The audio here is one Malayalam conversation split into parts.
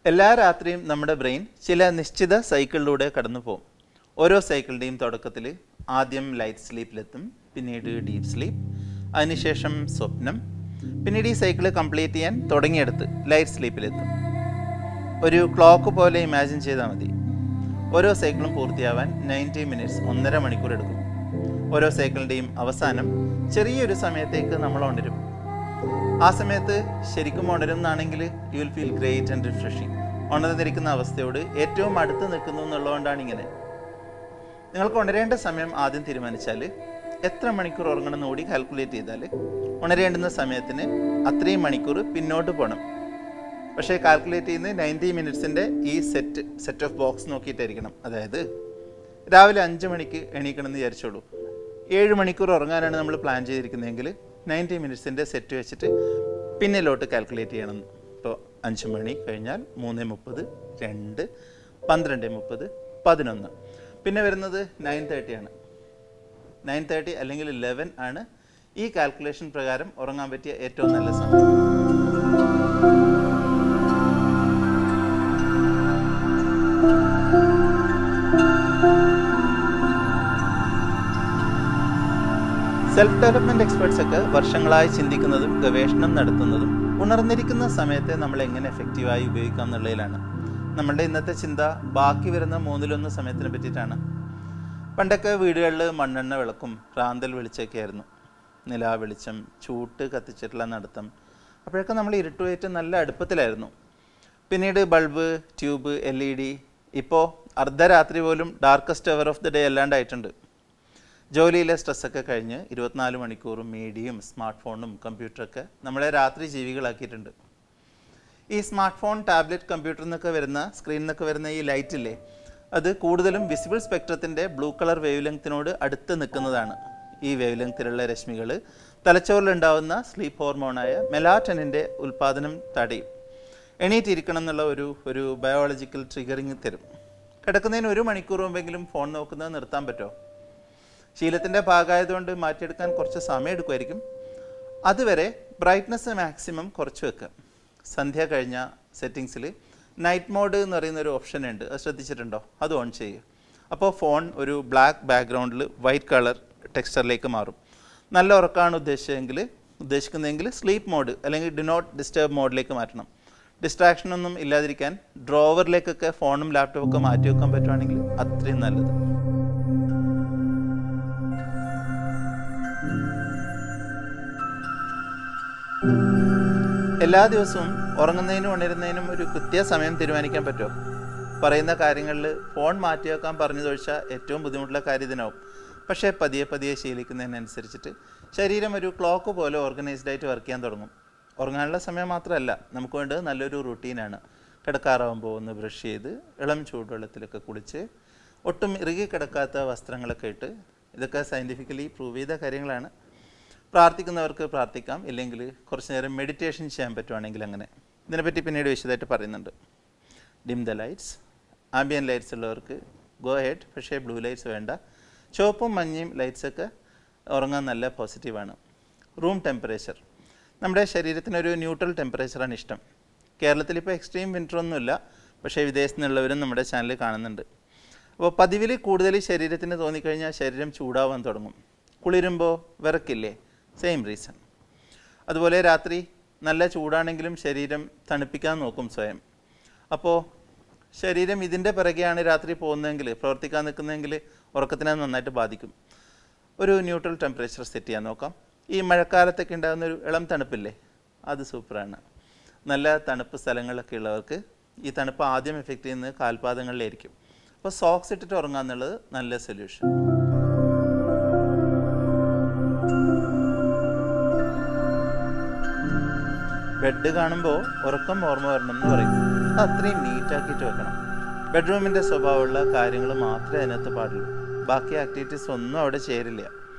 എല്ലാ രാത്രിയും നമ്മുടെ ബ്രെയിൻ ചില നിശ്ചിത സൈക്കിളിലൂടെ കടന്നു പോകും. ഓരോ സൈക്കിളിൻ്റെയും തുടക്കത്തിൽ ആദ്യം ലൈറ്റ് സ്ലീപ്പിലെത്തും, പിന്നീട് ഡീപ്പ് സ്ലീപ്പ്, അതിനുശേഷം സ്വപ്നം, പിന്നീട് ഈ സൈക്കിൾ കംപ്ലീറ്റ് ചെയ്യാൻ തുടങ്ങിയെടുത്ത് ലൈറ്റ് സ്ലീപ്പിലെത്തും. ഒരു ക്ലോക്ക് പോലെ ഇമാജിൻ ചെയ്താൽ മതി. ഓരോ സൈക്കിളും പൂർത്തിയാവാൻ 90 മിനിറ്റ്സ്, 1.5 മണിക്കൂർ എടുക്കും. ഓരോ സൈക്കിളിൻ്റെയും അവസാനം ചെറിയൊരു സമയത്തേക്ക് നമ്മൾ ഉണരും. ആ സമയത്ത് ശരിക്കും ഉണരുന്നതാണെങ്കിൽ you will feel great and refreshing. ഉണർന്നിരിക്കുന്ന അവസ്ഥയോട് ഏറ്റവും അടുത്ത് നിൽക്കുന്നു എന്നുള്ളതുകൊണ്ടാണ് ഇങ്ങനെ. നിങ്ങൾക്ക് ഉണരേണ്ട സമയം ആദ്യം തീരുമാനിച്ചാൽ എത്ര മണിക്കൂർ ഉറങ്ങണമെന്ന് കൂടി കാൽക്കുലേറ്റ് ചെയ്താൽ ഉണരേണ്ടുന്ന സമയത്തിന് അത്രയും മണിക്കൂർ പിന്നോട്ട് പോകണം. പക്ഷേ കാൽക്കുലേറ്റ് ചെയ്യുന്നത് 90 മിനിറ്റ്സിൻ്റെ ഈ സെറ്റ് ഓഫ് ബോക്സ് നോക്കിയിട്ടായിരിക്കണം. അതായത് രാവിലെ 5 മണിക്ക് എണീക്കണമെന്ന് വിചാരിച്ചോളൂ. 7 മണിക്കൂർ ഉറങ്ങാനാണ് നമ്മൾ പ്ലാൻ ചെയ്തിരിക്കുന്നതെങ്കിൽ 90 മിനിറ്റ്സിൻ്റെ സെറ്റ് വെച്ചിട്ട് പിന്നിലോട്ട് കാൽക്കുലേറ്റ് ചെയ്യണം. ഇപ്പോൾ 5 മണി കഴിഞ്ഞാൽ 3:30, 2, 12:30, 11. പിന്നെ വരുന്നത് 9:30 ആണ്. 9:30 അല്ലെങ്കിൽ 11 ആണ് ഈ കാൽക്കുലേഷൻ പ്രകാരം ഉറങ്ങാൻ പറ്റിയ ഏറ്റവും നല്ല സമയം. സെൽഫ് ഡെവലപ്മെൻറ്റ് എക്സ്പെർട്സ് ഒക്കെ വർഷങ്ങളായി ചിന്തിക്കുന്നതും ഗവേഷണം നടത്തുന്നതും ഉണർന്നിരിക്കുന്ന സമയത്തെ നമ്മൾ എങ്ങനെ എഫക്റ്റീവായി ഉപയോഗിക്കാം എന്നുള്ളതിലാണ്. നമ്മളുടെ ഇന്നത്തെ ചിന്ത ബാക്കി വരുന്ന 1/3 സമയത്തിനെ പറ്റിയിട്ടാണ്. പണ്ടൊക്കെ വീടുകളിൽ മണ്ണെണ്ണ വിളക്കും റാന്തൽ വെളിച്ചമൊക്കെ ആയിരുന്നു. നിലാ വെളിച്ചം, ചൂട്ട് കത്തിച്ചിട്ടുള്ള നടത്തം. അപ്പോഴൊക്കെ നമ്മൾ ഇരുട്ടുമായിട്ട് നല്ല അടുപ്പത്തിലായിരുന്നു. പിന്നീട് ബൾബ്, ട്യൂബ്, LED. ഇപ്പോൾ അർദ്ധരാത്രി പോലും darkest hour of the day അല്ലാണ്ടായിട്ടുണ്ട്. ജോലിയിലെ സ്ട്രെസ്സൊക്കെ കഴിഞ്ഞ് 24 മണിക്കൂറും മീഡിയയും സ്മാർട്ട് ഫോണും കമ്പ്യൂട്ടറൊക്കെ നമ്മളെ രാത്രി ജീവികളാക്കിയിട്ടുണ്ട്. ഈ സ്മാർട്ട് ഫോൺ, ടാബ്ലറ്റ്, കമ്പ്യൂട്ടറിൽ നിന്നൊക്കെ വരുന്ന, സ്ക്രീനിൽ നിന്നൊക്കെ വരുന്ന ഈ ലൈറ്റില്ലേ, അത് കൂടുതലും വിസിബിൾ സ്പെക്ട്രത്തിൻ്റെ ബ്ലൂ കളർ വേവ് ലെങ്ത്തിനോട് അടുത്ത് നിൽക്കുന്നതാണ്. ഈ വേവ് ലെങ്ത്തിലുള്ള രശ്മികൾ തലച്ചോറിലുണ്ടാവുന്ന സ്ലീപ്പ് ഹോർമോണായ മെലാറ്റനിൻ്റെ ഉൽപ്പാദനം തടയും. എണീറ്റിരിക്കണം എന്നുള്ള ഒരു ബയോളജിക്കൽ ട്രിഗറിങ് തരും. കിടക്കുന്നതിന് 1 മണിക്കൂർ മുമ്പെങ്കിലും ഫോൺ നോക്കുന്നത് നിർത്താൻ പറ്റുമോ? ശീലത്തിൻ്റെ ഭാഗമായതുകൊണ്ട് മാറ്റിയെടുക്കാൻ കുറച്ച് സമയം എടുക്കുമായിരിക്കും. അതുവരെ ബ്രൈറ്റ്നസ് മാക്സിമം കുറച്ച് വെക്കുക. സന്ധ്യ കഴിഞ്ഞ സെറ്റിങ്സിൽ നൈറ്റ് മോഡ് എന്ന് പറയുന്നൊരു ഓപ്ഷൻ ഉണ്ട്. അത് ശ്രദ്ധിച്ചിട്ടുണ്ടോ? അത് ഓൺ ചെയ്യുക. അപ്പോൾ ഫോൺ ഒരു ബ്ലാക്ക് ബാക്ക്ഗ്രൗണ്ടിൽ വൈറ്റ് കളർ ടെക്സ്ചറിലേക്ക് മാറും. നല്ല ഉറക്കമാണ് ഉദ്ദേശിക്കുന്നതെങ്കിൽ സ്ലീപ്പ് മോഡ് അല്ലെങ്കിൽ ഡു നോട്ട് ഡിസ്റ്റർബ് മോഡിലേക്ക് മാറ്റണം. ഡിസ്ട്രാക്ഷനൊന്നും ഇല്ലാതിരിക്കാൻ ഡ്രോവറിലേക്കൊക്കെ ഫോണും ലാപ്ടോപ്പൊക്കെ മാറ്റി വെക്കാൻ പറ്റുവാണെങ്കിൽ അത്രയും നല്ലത്. എല്ലാ ദിവസവും ഉറങ്ങുന്നതിനും ഉണരുന്നതിനും ഒരു കൃത്യസമയം തീരുമാനിക്കാൻ പറ്റുമോ? പറയുന്ന കാര്യങ്ങളിൽ ഫോൺ മാറ്റി വെക്കാൻ പറഞ്ഞതൊഴിച്ചാൽ ഏറ്റവും ബുദ്ധിമുട്ടുള്ള കാര്യം ഇതിനാവും. പക്ഷേ പതിയെ ശീലിക്കുന്നതിനനുസരിച്ചിട്ട് ശരീരം ഒരു ക്ലോക്ക് പോലെ ഓർഗനൈസ്ഡായിട്ട് വർക്ക് ചെയ്യാൻ തുടങ്ങും. ഉറങ്ങാനുള്ള സമയം മാത്രമല്ല, നമുക്ക് വേണ്ടത് നല്ലൊരു റുട്ടീനാണ്. കിടക്കാറാവുമ്പോൾ ഒന്ന് ബ്രഷ് ചെയ്ത് ഇളം ചൂടുവെള്ളത്തിലൊക്കെ കുളിച്ച് ഒട്ടും ഇറുകി കിടക്കാത്ത വസ്ത്രങ്ങളൊക്കെ ഇട്ട്, ഇതൊക്കെ സയൻറ്റിഫിക്കലി പ്രൂവ് ചെയ്ത കാര്യങ്ങളാണ്. പ്രാർത്ഥിക്കുന്നവർക്ക് പ്രാർത്ഥിക്കാം, ഇല്ലെങ്കിൽ കുറച്ച് നേരം മെഡിറ്റേഷൻ ചെയ്യാൻ പറ്റുവാണെങ്കിൽ അങ്ങനെ. ഇതിനെപ്പറ്റി പിന്നീട് വിശദമായിട്ട് പറയുന്നുണ്ട്. Dim the lights, ambient lights ഉള്ളവർക്ക് ഗോ ഹെഡ്, പക്ഷേ ബ്ലൂ ലൈറ്റ്സ് വേണ്ട. ചുവപ്പും മഞ്ഞയും ലൈറ്റ്സൊക്കെ ഉറങ്ങാൻ നല്ല പോസിറ്റീവാണ്. റൂം ടെമ്പറേച്ചർ, നമ്മുടെ ശരീരത്തിനൊരു ന്യൂട്രൽ ടെമ്പറേച്ചറാണ് ഇഷ്ടം. കേരളത്തിൽ ഇപ്പോൾ എക്സ്ട്രീം വിൻ്ററൊന്നുമില്ല, പക്ഷേ വിദേശത്തു നിന്നുള്ളവരും നമ്മുടെ ചാനൽ കാണുന്നുണ്ട്. അപ്പോൾ പതിവിൽ കൂടുതൽ ശരീരത്തിന് തോന്നിക്കഴിഞ്ഞാൽ ശരീരം ചൂടാവാൻ തുടങ്ങും. കുളിരുമ്പോൾ വിറക്കില്ലേ? Same reason. അതുപോലെ രാത്രി നല്ല ചൂടാണെങ്കിലും ശരീരം തണുപ്പിക്കാൻ നോക്കും സ്വയം. അപ്പോൾ ശരീരം ഇതിൻ്റെ പിറകെയാണ് രാത്രി പോകുന്നതെങ്കിൽ, പ്രവർത്തിക്കാൻ നിൽക്കുന്നതെങ്കിൽ ഉറക്കത്തിനെ നന്നായിട്ട് ബാധിക്കും. ഒരു ന്യൂട്രൽ ടെമ്പറേച്ചർ സെറ്റ് ചെയ്യാൻ നോക്കാം. ഈ മഴക്കാലത്തൊക്കെ ഉണ്ടാകുന്നൊരു ഇളം തണുപ്പില്ലേ, അത് സൂപ്പറാണ്. നല്ല തണുപ്പ് സ്ഥലങ്ങളിലൊക്കെ ഉള്ളവർക്ക് ഈ തണുപ്പ് ആദ്യം എഫക്റ്റ് ചെയ്യുന്നത് കാൽപാദങ്ങളിലായിരിക്കും. അപ്പോൾ സോക്സ് ഇട്ടിട്ട് ഉറങ്ങുക എന്നുള്ളത് നല്ല സൊല്യൂഷൻ. ബെഡ് കാണുമ്പോൾ ഉറക്കം ഓർമ്മ വരണം എന്ന് പറയും. അത് അത്രയും നീറ്റാക്കിയിട്ട് വെക്കണം. ബെഡ്റൂമിൻ്റെ സ്വഭാവമുള്ള കാര്യങ്ങൾ മാത്രമേ അതിനകത്ത് പാടുള്ളൂ. ബാക്കി ആക്ടിവിറ്റീസ് ഒന്നും അവിടെ ചേരില്ല.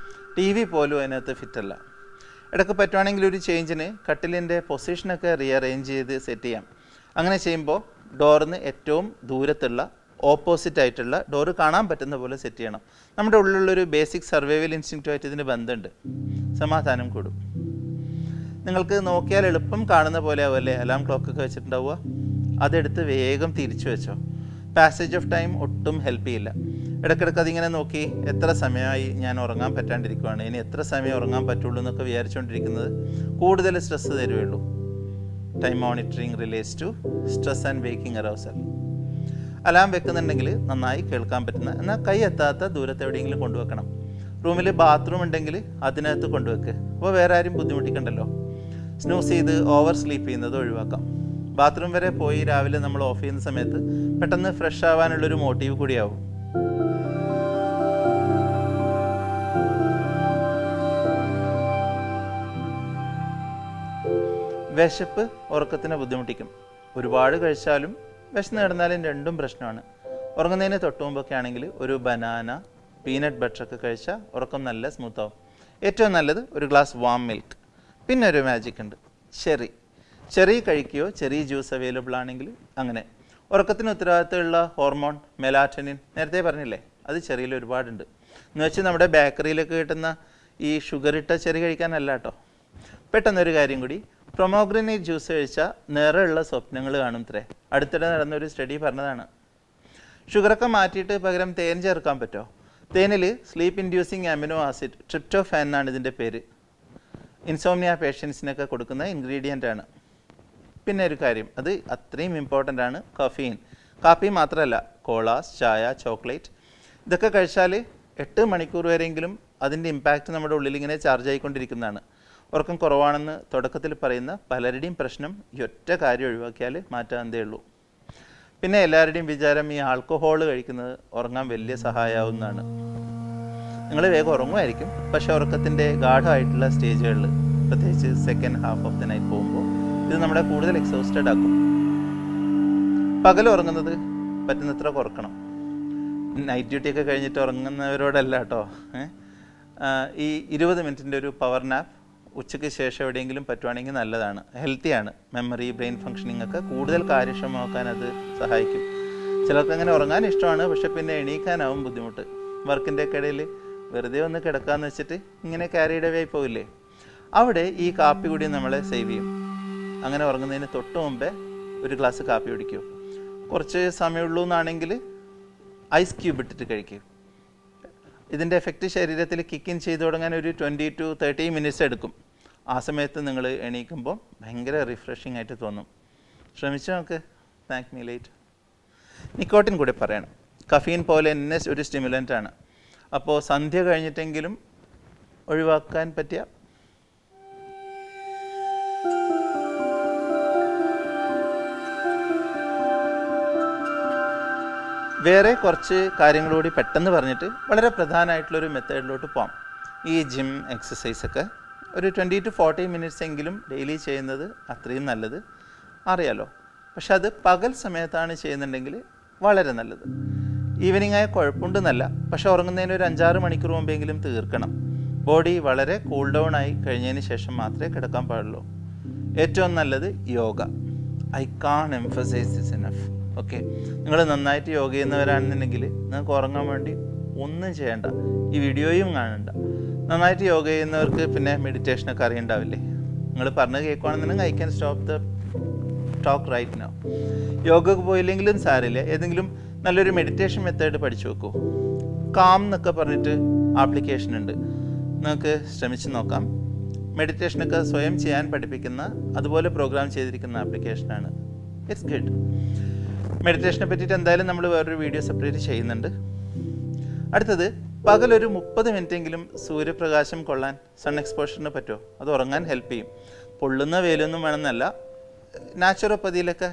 TV പോലും അതിനകത്ത് ഫിറ്റല്ല. ഇടയ്ക്ക് പറ്റുവാണെങ്കിൽ ഒരു ചേഞ്ചിന് കട്ടിലിൻ്റെ പൊസിഷനൊക്കെ റീഅറേഞ്ച് ചെയ്ത് സെറ്റ് ചെയ്യാം. അങ്ങനെ ചെയ്യുമ്പോൾ ഡോറിന് ഏറ്റവും ദൂരത്തുള്ള ഓപ്പോസിറ്റ് ആയിട്ടുള്ള ഡോറ് കാണാൻ പറ്റുന്ന പോലെ സെറ്റ് ചെയ്യണം. നമ്മുടെ ഉള്ളിലുള്ളൊരു ബേസിക് സർവൈവൽ ഇൻസ്റ്റിങ്ക്റ്റുമായിട്ട് ഇതിന് ബന്ധമുണ്ട്. സമാധാനം കൂടും. നിങ്ങൾക്ക് നോക്കിയാൽ എളുപ്പം കാണുന്ന പോലെ ആവുമല്ലേ അലാം ക്ലോക്കൊക്കെ വെച്ചിട്ടുണ്ടാവുക. അതെടുത്ത് വേഗം തിരിച്ചു വെച്ചോ. പാസേജ് ഓഫ് ടൈം ഒട്ടും ഹെൽപ്പ് ചെയ്യില്ല. ഇടയ്ക്കിടയ്ക്ക് അതിങ്ങനെ നോക്കി എത്ര സമയമായി ഞാൻ ഉറങ്ങാൻ പറ്റാണ്ടിരിക്കുകയാണ്, ഇനി എത്ര സമയം ഉറങ്ങാൻ പറ്റുള്ളൂ എന്നൊക്കെ വിചാരിച്ചുകൊണ്ടിരിക്കുന്നത് കൂടുതൽ സ്ട്രെസ്സ് തരുവുള്ളൂ. Time monitoring relates to stress and waking arousal. Alarm വെക്കുന്നുണ്ടെങ്കിൽ നന്നായി കേൾക്കാൻ പറ്റുന്ന, എന്നാൽ കൈ എത്താത്ത ദൂരത്ത് എവിടെയെങ്കിലും കൊണ്ടുവെക്കണം. റൂമിൽ ബാത്റൂം ഉണ്ടെങ്കിൽ അതിനകത്ത് കൊണ്ടുവെക്ക്. അപ്പോൾ വേറെ ആരും ബുദ്ധിമുട്ടിക്കണ്ടല്ലോ. സ്നൂസ് ചെയ്ത് ഓവർ സ്ലീപ്പ് ചെയ്യുന്നത് ഒഴിവാക്കാം. ബാത്റൂം വരെ പോയി രാവിലെ നമ്മൾ ഓഫ് ചെയ്യുന്ന സമയത്ത് പെട്ടെന്ന് ഫ്രഷ് ആവാനുള്ളൊരു മോട്ടീവ് കൂടിയാവും. വിശപ്പ് ഉറക്കത്തിനെ ബുദ്ധിമുട്ടിക്കും. ഒരുപാട് കഴിച്ചാലും വിശന്ന് കിടന്നാലും രണ്ടും പ്രശ്നമാണ്. ഉറങ്ങുന്നതിന് തൊട്ട് മുമ്പൊക്കെ ആണെങ്കിൽ ഒരു ബനാന, പീനട്ട് ബട്ടറൊക്കെ കഴിച്ചാൽ ഉറക്കം നല്ല സ്മൂത്താവും. ഏറ്റവും നല്ലത് ഒരു ഗ്ലാസ് വാം മിൽക്ക്. പിന്നെ ഒരു മാജിക് ഉണ്ട്, ചെറി കഴിക്കുകയോ ചെറിയ ജ്യൂസ് അവൈലബിൾ ആണെങ്കിൽ അങ്ങനെ. ഉറക്കത്തിന് ഉത്തരവാദിത്തമുള്ള ഹോർമോൺ മെലാറ്റോനിൻ നേരത്തെ പറഞ്ഞില്ലേ, അത് ചെറിയിൽ ഒരുപാടുണ്ട്. എന്ന് വെച്ചാൽ നമ്മുടെ ബേക്കറിയിലൊക്കെ കിട്ടുന്ന ഈ ഷുഗർ ഇട്ട ചെറി കഴിക്കാനല്ല കേട്ടോ. പെട്ടെന്നൊരു കാര്യം കൂടി, പ്രൊമോഗ്രനേറ്റ് ജ്യൂസ് കഴിച്ചാൽ നിറമുള്ള സ്വപ്നങ്ങൾ കാണും ഇത്രേ. അടുത്തിടെ നടന്നൊരു സ്റ്റഡി പറഞ്ഞതാണ്. ഷുഗറൊക്കെ മാറ്റിയിട്ട് പകരം തേൻ ചേർക്കാൻ പറ്റുമോ? തേനിൽ sleep inducing amino acid tryptophan എന്നാണ് ഇതിൻ്റെ പേര്. ഇൻസോംനിയ പേഷ്യൻസിനൊക്കെ കൊടുക്കുന്ന ഇൻഗ്രീഡിയൻ്റ് ആണ്. പിന്നെ ഒരു കാര്യം, അത് അത്രയും ഇമ്പോർട്ടൻ്റ് ആണ്, കഫീൻ. കാപ്പി മാത്രമല്ല, കോളാസ്, ചായ, ചോക്ലേറ്റ് ഇതൊക്കെ കഴിച്ചാൽ 8 മണിക്കൂർ വരെയെങ്കിലും അതിൻ്റെ ഇമ്പാക്റ്റ് നമ്മുടെ ഉള്ളിൽ ഇങ്ങനെ ചാർജ് ആയിക്കൊണ്ടിരിക്കുന്നതാണ്. ഉറക്കം കുറവാണെന്ന് തുടക്കത്തിൽ പറയുന്ന പലരുടെയും പ്രശ്നം ഈ ഒറ്റ കാര്യം ഒഴിവാക്കിയാൽ മാറ്റാവുന്നതേ ഉള്ളൂ. പിന്നെ എല്ലാവരുടെയും വിചാരം ഈ ആൽക്കഹോൾ കഴിക്കുന്നത് ഉറങ്ങാൻ വലിയ സഹായമാവുന്നതാണ്. നിങ്ങൾ വേഗം ഉറങ്ങുമായിരിക്കും, പക്ഷേ ഉറക്കത്തിൻ്റെ ഗാഢമായിട്ടുള്ള സ്റ്റേജുകളിൽ, പ്രത്യേകിച്ച് second half of the night പോകുമ്പോൾ ഇത് നമ്മളെ കൂടുതൽ എക്സോസ്റ്റഡ് ആക്കും. പകൽ ഉറങ്ങുന്നത് പറ്റുന്നത്ര കുറക്കണം. നൈറ്റ് ഡ്യൂട്ടിയൊക്കെ കഴിഞ്ഞിട്ട് ഉറങ്ങുന്നവരോടല്ല കേട്ടോ. ഈ 20 മിനിറ്റിൻ്റെ ഒരു പവർ നാപ്പ് ഉച്ചയ്ക്ക് ശേഷം എവിടെയെങ്കിലും പറ്റുവാണെങ്കിൽ നല്ലതാണ്, ഹെൽത്തിയാണ്. മെമ്മറി, ബ്രെയിൻ ഫങ്ഷനിങ് ഒക്കെ കൂടുതൽ കാര്യക്ഷമമാക്കാൻ അത് സഹായിക്കും. ചിലർക്ക് അങ്ങനെ ഉറങ്ങാൻ ഇഷ്ടമാണ്, പക്ഷെ പിന്നെ എണീക്കാനാവും ബുദ്ധിമുട്ട്. വർക്കിൻ്റെ ഒക്കെ ഇടയിൽ വെറുതെ ഒന്ന് കിടക്കാമെന്ന് വെച്ചിട്ട് ഇങ്ങനെ ക്യാരിയുടെ വേ പോയില്ലേ, അവിടെ ഈ കാപ്പി കൂടി നമ്മളെ സേവ് ചെയ്യും. അങ്ങനെ ഉറങ്ങുന്നതിന് തൊട്ട് മുമ്പേ ഒരു ഗ്ലാസ് കാപ്പി കുടിക്കൂ. കുറച്ച് സമയമുള്ളൂ എന്നാണെങ്കിൽ ഐസ് ക്യൂബ് ഇട്ടിട്ട് കഴിക്കൂ. ഇതിൻ്റെ എഫക്റ്റ് ശരീരത്തിൽ കിക്ക് ഇൻ ചെയ്ത് തുടങ്ങാൻ ഒരു 20 to 30 മിനിറ്റ്സ് എടുക്കും. ആ സമയത്ത് നിങ്ങൾ എണീക്കുമ്പോൾ ഭയങ്കര റിഫ്രഷിംഗ് ആയിട്ട് തോന്നും. ശ്രമിച്ചു നോക്ക്. Thank me late. നിക്കോട്ടിൻ കൂടെ പറയണം. കഫീൻ പോലെ തന്നെ ഒരു സ്റ്റിമുലൻ്റ് ആണ്. അപ്പോൾ സന്ധ്യ കഴിഞ്ഞിട്ടെങ്കിലും ഒഴിവാക്കാൻ പറ്റിയ വേറെ കുറച്ച് കാര്യങ്ങളൂടി പെട്ടെന്ന് പറഞ്ഞിട്ട് വളരെ പ്രധാനമായിട്ടുള്ളൊരു മെത്തേഡിലോട്ട് പോകാം. ഈ ജിം എക്സസൈസൊക്കെ ഒരു 20 to 40 മിനിറ്റ്സ് എങ്കിലും ഡെയിലി ചെയ്യുന്നത് അത്രയും നല്ലത്, അറിയാലോ. പക്ഷെ അത് പകൽ സമയത്താണ് ചെയ്യുന്നുണ്ടെങ്കിൽ വളരെ നല്ലത്. ഈവനിങ് ആയ കുഴപ്പമുണ്ടെന്നല്ല, പക്ഷെ ഉറങ്ങുന്നതിന് ഒരു 5-6 മണിക്കൂർ മുമ്പെങ്കിലും തീർക്കണം. ബോഡി വളരെ കൂൾ ഡൗൺ ആയി കഴിഞ്ഞതിന് ശേഷം മാത്രമേ കിടക്കാൻ പാടുള്ളൂ. ഏറ്റവും നല്ലത് yoga. I can emphasize this enough. Okay, നിങ്ങൾ നന്നായിട്ട് യോഗ ചെയ്യുന്നവരാണെന്നുണ്ടെങ്കിൽ നിങ്ങൾക്ക് ഉറങ്ങാൻ വേണ്ടി ഒന്നും ചെയ്യേണ്ട, ഈ വീഡിയോയും കാണണ്ട. നന്നായിട്ട് യോഗ ചെയ്യുന്നവർക്ക് പിന്നെ മെഡിറ്റേഷനൊക്കെ അറിയണ്ടാവില്ലേ. നിങ്ങൾ പറഞ്ഞ് കേൾക്കുകയാണെന്നുണ്ടെങ്കിൽ I can stop the talk right now. യോഗക്ക് പോയില്ലെങ്കിലും സാരില്ല, ഏതെങ്കിലും നല്ലൊരു മെഡിറ്റേഷൻ മെത്തേഡ് പഠിച്ചു വെക്കൂ. കാം എന്നൊക്കെ പറഞ്ഞിട്ട് ആപ്ലിക്കേഷൻ ഉണ്ട്, നിങ്ങൾക്ക് ശ്രമിച്ച് നോക്കാം. മെഡിറ്റേഷനൊക്കെ സ്വയം ചെയ്യാൻ പഠിപ്പിക്കുന്ന, അതുപോലെ പ്രോഗ്രാം ചെയ്തിരിക്കുന്ന ആപ്ലിക്കേഷനാണ്. It's good. മെഡിറ്റേഷനെ പറ്റിയിട്ട് എന്തായാലും നമ്മൾ വേറൊരു വീഡിയോ സെപ്പറേറ്റ് ചെയ്യുന്നുണ്ട്. അടുത്തത്, പകലൊരു 30 മിനിറ്റെങ്കിലും സൂര്യപ്രകാശം കൊള്ളാൻ, സൺ എക്സ്പോഷറിന് പറ്റുമോ? അത് ഉറങ്ങാൻ ഹെൽപ്പ് ചെയ്യും. പൊള്ളുന്ന വെയിലൊന്നും വേണമെന്നല്ല. നാച്ചുറോപ്പതിയിലൊക്കെ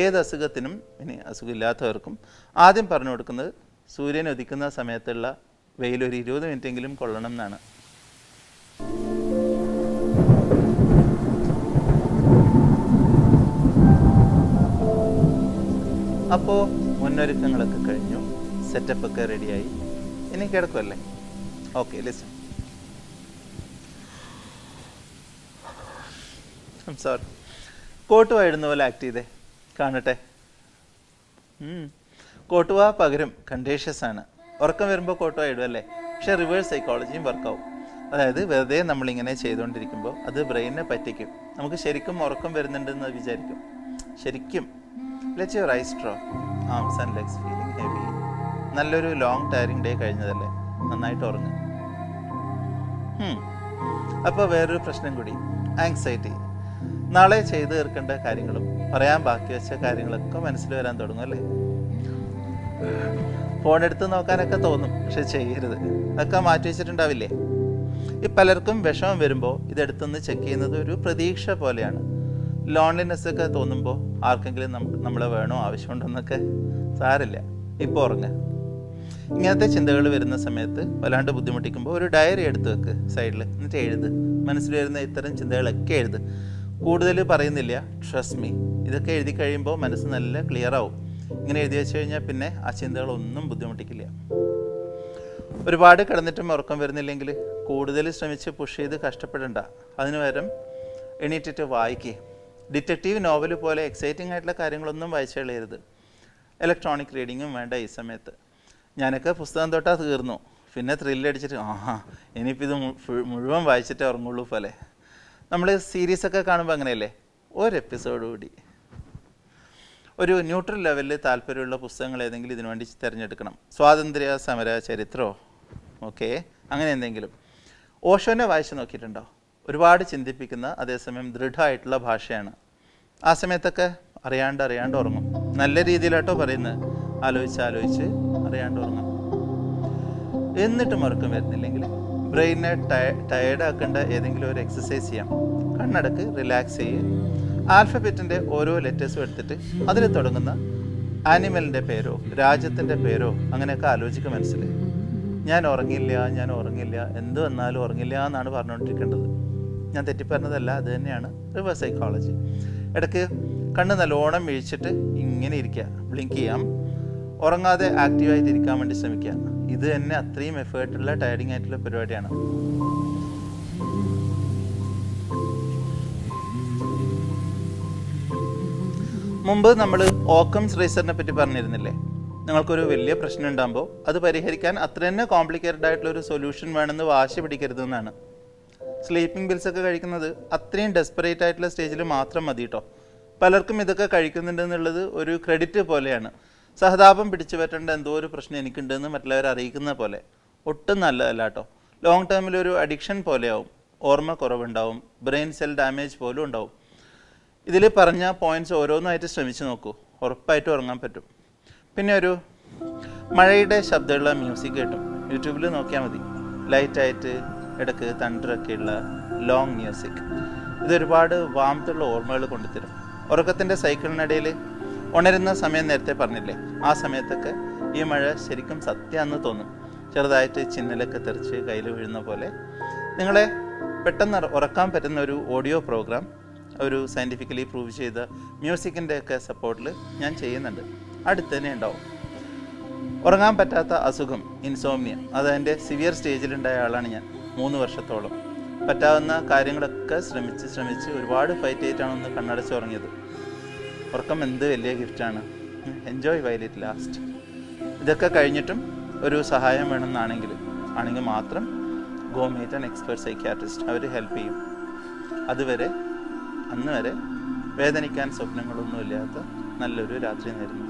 ഏത് അസുഖത്തിനും, ഇനി അസുഖമില്ലാത്തവർക്കും ആദ്യം പറഞ്ഞു കൊടുക്കുന്നത് സൂര്യൻ ഉദിക്കുന്ന സമയത്തുള്ള വെയിലൊരു 20 മിനിറ്റെങ്കിലും കൊള്ളണം എന്നാണ്. അപ്പോൾ മുന്നൊരുക്കങ്ങളൊക്കെ കഴിഞ്ഞു, സെറ്റപ്പൊക്കെ റെഡിയായി, ഇനി കിടക്കുമല്ലേ? Okay, listen. സോറി, കോട്ടുവ ഇടുന്ന പോലെ ആക്ട് ചെയ്തേ, കാണട്ടെ. കോട്ടുവ പകരം കണ്ടേഷ്യസ് ആണ്. ഉറക്കം വരുമ്പോൾ കോട്ടുവ ഇടുമല്ലേ, പക്ഷെ റിവേഴ്സ് സൈക്കോളജിയും വർക്കാവും. അതായത് വെറുതെ നമ്മളിങ്ങനെ ചെയ്തുകൊണ്ടിരിക്കുമ്പോൾ അത് ബ്രെയിനിനെ പറ്റിക്കും. നമുക്ക് ശരിക്കും ഉറക്കം വരുന്നുണ്ടെന്ന് വിചാരിക്കും. ശരിക്കും let your eyes drop. Arms and legs feeling heavy. നല്ലൊരു ലോങ് ടയറിംഗ് ഡേ കഴിഞ്ഞതല്ലേ, നന്നായിട്ട് ഉറങ്ങുക. അപ്പോൾ വേറൊരു പ്രശ്നം കൂടി, ആങ്സൈറ്റി. നാളെ ചെയ്തു തീർക്കേണ്ട കാര്യങ്ങളും പറയാൻ ബാക്കി വെച്ച കാര്യങ്ങളൊക്കെ മനസ്സിൽ വരാൻ തുടങ്ങും അല്ലേ. ഫോൺ എടുത്ത് നോക്കാനൊക്കെ തോന്നും, പക്ഷെ ചെയ്യരുത്. അതൊക്കെ മാറ്റി വെച്ചിട്ടുണ്ടാവില്ലേ. ഈ പലർക്കും വിഷമം വരുമ്പോൾ ഇതെടുത്തൊന്ന് ചെക്ക് ചെയ്യുന്നത് ഒരു പ്രതീക്ഷ പോലെയാണ്. ലോൺലിനെസ് ഒക്കെ തോന്നുമ്പോൾ ആർക്കെങ്കിലും നമ്മളെ വേണോ ആവശ്യമുണ്ടോന്നൊക്കെ സാരില്ല, ഇപ്പോൾ ഉറങ്ങുക. ഇങ്ങനത്തെ ചിന്തകൾ വരുന്ന സമയത്ത് വല്ലാണ്ട് ബുദ്ധിമുട്ടിക്കുമ്പോൾ ഒരു ഡയറി എടുത്ത് വെക്ക് സൈഡിൽ, എന്നിട്ട് എഴുത്. മനസ്സിൽ വരുന്ന ഇത്തരം ചിന്തകളൊക്കെ എഴുത്. കൂടുതൽ പറയുന്നില്ല, ട്രസ്റ്റ് മീ. ഇതൊക്കെ എഴുതി കഴിയുമ്പോൾ മനസ്സ് നല്ല ക്ലിയർ ആവും. ഇങ്ങനെ എഴുതി വെച്ച് കഴിഞ്ഞാൽ പിന്നെ ആ ചിന്തകളൊന്നും ബുദ്ധിമുട്ടിക്കില്ല. ഒരുപാട് കിടന്നിട്ടും ഉറക്കം വരുന്നില്ലെങ്കിൽ കൂടുതൽ ശ്രമിച്ച് പുഷ് ചെയ്ത് കഷ്ടപ്പെടണ്ട. അതിന് പകരം എണീറ്റിട്ട് വായിക്കുക. ഡിറ്റക്റ്റീവ് നോവൽ പോലെ എക്സൈറ്റിംഗ് ആയിട്ടുള്ള കാര്യങ്ങളൊന്നും വായിച്ചു കളയരുത്. ഇലക്ട്രോണിക് റീഡിങ്ങും വേണ്ട ഈ സമയത്ത്. ഞാനൊക്കെ പുസ്തകം തൊട്ടാ തീർന്നു, പിന്നെ ത്രില്ലടിച്ചിട്ട് ഇനിയിപ്പോൾ ഇത് മുഴുവൻ വായിച്ചിട്ടേ ഉറങ്ങുള്ളൂ പോലെ. നമ്മൾ സീരീസൊക്കെ കാണുമ്പോൾ അങ്ങനെയല്ലേ, ഒരു എപ്പിസോഡ് കൂടി. ഒരു ന്യൂട്രൽ ലെവലിൽ താല്പര്യമുള്ള പുസ്തകങ്ങൾ ഏതെങ്കിലും ഇതിനു വേണ്ടി തിരഞ്ഞെടുക്കണം. സ്വാതന്ത്ര്യ സമര ചരിത്രമോ ഓക്കെ, അങ്ങനെ എന്തെങ്കിലും. ഓഷോനെ വായിച്ചു നോക്കിയിട്ടുണ്ടോ? ഒരുപാട് ചിന്തിപ്പിക്കുന്ന അതേസമയം ദൃഢമായിട്ടുള്ള ഭാഷയാണ്. ആ സമയത്തൊക്കെ അറിയാണ്ട് ഉറങ്ങും. നല്ല രീതിയിലാട്ടോ പറയുന്നത്, ആലോചിച്ച് അറിയാണ്ട് ഉറങ്ങും. എന്നിട്ടും ഉറക്കം വരുന്നില്ലെങ്കിൽ ബ്രെയിനെ ടയേർഡാക്കേണ്ട ഏതെങ്കിലും ഒരു എക്സസൈസ് ചെയ്യാം. കണ്ണടക്ക്, റിലാക്സ് ചെയ്യുക. ആൽഫബറ്റിൻ്റെ ഓരോ ലെറ്റേഴ്സും എടുത്തിട്ട് അതിൽ തുടങ്ങുന്ന ആനിമലിൻ്റെ പേരോ രാജ്യത്തിൻ്റെ പേരോ അങ്ങനെയൊക്കെ ആലോചിക്കുക മനസ്സിൽ. ഞാൻ ഉറങ്ങില്ല, എന്ത് വന്നാലും ഉറങ്ങില്ല എന്നാണ് പറഞ്ഞുകൊണ്ടിരിക്കേണ്ടത്. ഞാൻ തെറ്റിപ്പറഞ്ഞതല്ല, അത് തന്നെയാണ് റിവേഴ്സ് സൈക്കോളജി. ഇടയ്ക്ക് കണ്ണ് നല്ലോണം വീഴ്ചിട്ട് ഇങ്ങനെ ഇരിക്കുക, ബ്ലിങ്ക് ചെയ്യാം. ഉറങ്ങാതെ ആക്റ്റീവായിട്ട് ഇരിക്കാൻ വേണ്ടി ശ്രമിക്കുക. ഇത് തന്നെ അത്രയും എഫേർട്ടുള്ള ടയർഡിങ് ആയിട്ടുള്ള പരിപാടിയാണ്. മുമ്പ് നമ്മൾ ഓക്കംസ് റേസറിനെ പറ്റി പറഞ്ഞിരുന്നില്ലേ? നിങ്ങൾക്കൊരു വലിയ പ്രശ്നം ഉണ്ടാകുമ്പോൾ അത് പരിഹരിക്കാൻ അത്ര തന്നെ കോംപ്ലിക്കേറ്റഡ് ആയിട്ടുള്ള ഒരു സൊല്യൂഷൻ വേണമെന്ന് വാശി പിടിക്കരുതെന്നാണ്. സ്ലീപ്പിംഗ് പിൽസൊക്കെ കഴിക്കുന്നത് അത്രയും ഡെസ്പറേറ്റ് ആയിട്ടുള്ള സ്റ്റേജിൽ മാത്രം മതി കേട്ടോ. പലർക്കും ഇതൊക്കെ കഴിക്കുന്നുണ്ടെന്നുള്ളത് ഒരു ക്രെഡിറ്റ് പോലെയാണ്. സഹതാപം പിടിച്ചു പറ്റേണ്ട എന്തോ ഒരു പ്രശ്നം എനിക്കുണ്ടെന്ന് മറ്റുള്ളവരെ അറിയിക്കുന്ന പോലെ. ഒട്ടും നല്ലതല്ല കേട്ടോ. ലോങ് ടേമിലൊരു അഡിക്ഷൻ പോലെയാവും. ഓർമ്മ കുറവുണ്ടാവും, ബ്രെയിൻ സെൽ ഡാമേജ് പോലും ഉണ്ടാവും. ഇതിൽ പറഞ്ഞ പോയിൻറ്റ്സ് ഓരോന്നായിട്ട് ശ്രമിച്ച് നോക്കൂ, ഉറപ്പായിട്ട് ഉറങ്ങാൻ പറ്റും. പിന്നെ ഒരു മഴയുടെ ശബ്ദമുള്ള മ്യൂസിക് കിട്ടും, യൂട്യൂബിൽ നോക്കിയാൽ മതി. ലൈറ്റായിട്ട് ഇടയ്ക്ക് തണ്ടറൊക്കെയുള്ള ലോങ് മ്യൂസിക്. ഇതൊരുപാട് വാമത്തുള്ള ഓർമ്മകൾ കൊണ്ടുതരും. ഉറക്കത്തിൻ്റെ സൈക്കിളിനിടയിൽ ഉണരുന്ന സമയം നേരത്തെ പറഞ്ഞില്ലേ, ആ സമയത്തൊക്കെ ഈ മഴ ശരിക്കും സത്യമാണെന്ന് തോന്നും. ചെറുതായിട്ട് ചിന്നലൊക്കെ തെറിച്ച് കയ്യിൽ വീഴുന്ന പോലെ. നിങ്ങളെ പെട്ടെന്ന് ഉറക്കാൻ പറ്റുന്ന ഒരു ഓഡിയോ പ്രോഗ്രാം ഒരു സയൻറ്റിഫിക്കലി പ്രൂവ് ചെയ്ത മ്യൂസിക്കിൻ്റെ ഒക്കെ സപ്പോർട്ടിൽ ഞാൻ ചെയ്യുന്നുണ്ട്. അടുത്ത് തന്നെ ഉണ്ടാവും. ഉറങ്ങാൻ പറ്റാത്ത അസുഖം ഇൻസോംനിയ, അതെൻ്റെ സിവിയർ സ്റ്റേജിലുണ്ടായ ആളാണ് ഞാൻ. 3 വർഷത്തോളം പറ്റാവുന്ന കാര്യങ്ങളൊക്കെ ശ്രമിച്ച് ഒരുപാട് ഫൈറ്റ് ചെയ്തിട്ടാണ് ഒന്ന് കണ്ണടച്ച് ഉറങ്ങിയത്. ഉറക്കം എന്ത് വലിയ ഗിഫ്റ്റാണ്. Enjoy while it last. ഇതൊക്കെ കഴിഞ്ഞിട്ടും ഒരു സഹായം വേണമെന്നാണെങ്കിൽ മാത്രം go meet an expert psychiatrist. അവർ ഹെൽപ്പ് ചെയ്യും. അന്ന് വരെ വേദനിക്കാൻ സ്വപ്നങ്ങളൊന്നുമില്ലാത്ത നല്ലൊരു രാത്രി നേരുന്നു.